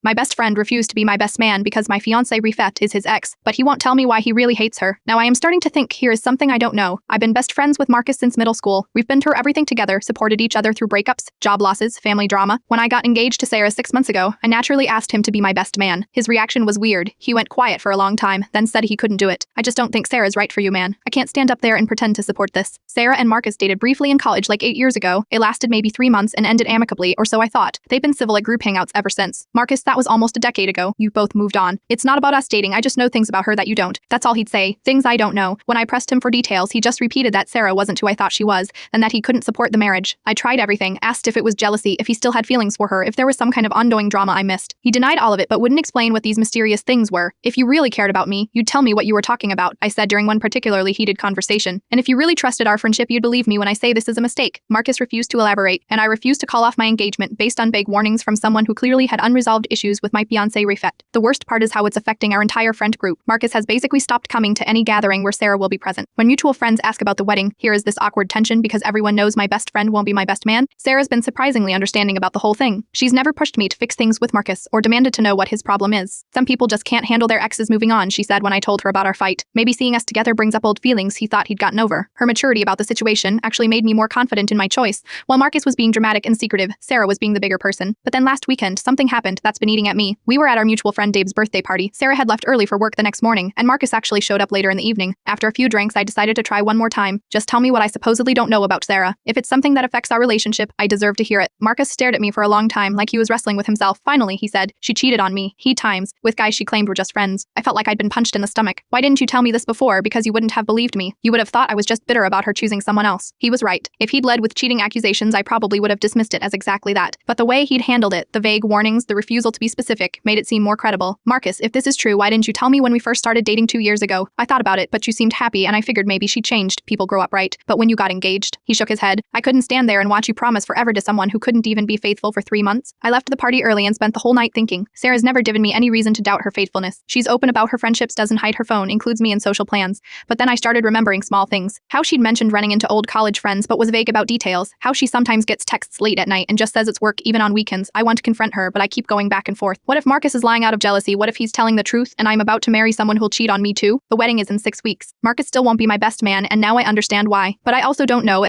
My best friend refused to be my best man because my fiancé Refet is his ex, but he won't tell me why he really hates her. Now I am starting to think here is something I don't know. I've been best friends with Marcus since middle school. We've been through everything together, supported each other through breakups, job losses, family drama. When I got engaged to Sarah 6 months ago, I naturally asked him to be my best man. His reaction was weird. He went quiet for a long time, then said he couldn't do it. I just don't think Sarah's right for you, man. I can't stand up there and pretend to support this. Sarah and Marcus dated briefly in college like 8 years ago. It lasted maybe 3 months and ended amicably, or so I thought. They've been civil at group hangouts ever since. Marcus, that was almost a decade ago. You both moved on. It's not about us dating, I just know things about her that you don't. That's all he'd say. Things I don't know. When I pressed him for details, he just repeated that Sarah wasn't who I thought she was, and that he couldn't support the marriage. I tried everything, asked if it was jealousy, if he still had feelings for her, if there was some kind of ongoing drama I missed. He denied all of it but wouldn't explain what these mysterious things were. If you really cared about me, you'd tell me what you were talking about, I said during one particularly heated conversation. And if you really trusted our friendship, you'd believe me when I say this is a mistake. Marcus refused to elaborate, and I refused to call off my engagement based on vague warnings from someone who clearly had unresolved issues with my fiancé Refet. The worst part is how it's affecting our entire friend group. Marcus has basically stopped coming to any gathering where Sarah will be present. When mutual friends ask about the wedding, here is this awkward tension because everyone knows my best friend won't be my best man. Sarah's been surprisingly understanding about the whole thing. She's never pushed me to fix things with Marcus or demanded to know what his problem is. Some people just can't handle their exes moving on, she said when I told her about our fight. Maybe seeing us together brings up old feelings he thought he'd gotten over. Her maturity about the situation actually made me more confident in my choice. While Marcus was being dramatic and secretive, Sarah was being the bigger person. But then last weekend, something happened that's been eating at me. We were at our mutual friend Dave's birthday party. Sarah had left early for work the next morning, and Marcus actually showed up later in the evening. After a few drinks, I decided to try one more time. Just tell me what I supposedly don't know about Sarah. If it's something that affects our relationship, I deserve to hear it. Marcus stared at me for a long time, like he was wrestling with himself. Finally, he said, she cheated on me. He times, with guys she claimed were just friends. I felt like I'd been punched in the stomach. Why didn't you tell me this before? Because you wouldn't have believed me. You would have thought I was just bitter about her choosing someone else. He was right. If he'd led with cheating accusations, I probably would have dismissed it as exactly that. But the way he'd handled it, the vague warnings, the refusal to be specific, made it seem more credible. Marcus, if this is true, why didn't you tell me when we first started dating 2 years ago? I thought about it, but you seemed happy, and I figured maybe she changed. People grow up, right? But when you got engaged, he shook his head. I couldn't stand there and watch you promise forever to someone who couldn't even be faithful for 3 months. I left the party early and spent the whole night thinking. Sarah's never given me any reason to doubt her faithfulness. She's open about her friendships, doesn't hide her phone, includes me in social plans. But then I started remembering small things. How she'd mentioned running into old college friends but was vague about details. How she sometimes gets texts late at night and just says it's work even on weekends. I want to confront her, but I keep going back and forth. What if Marcus is lying out of jealousy? What if he's telling the truth and I'm about to marry someone who'll cheat on me too? The wedding is in 6 weeks. Marcus still won't be my best man, and now I understand why. But I also don't know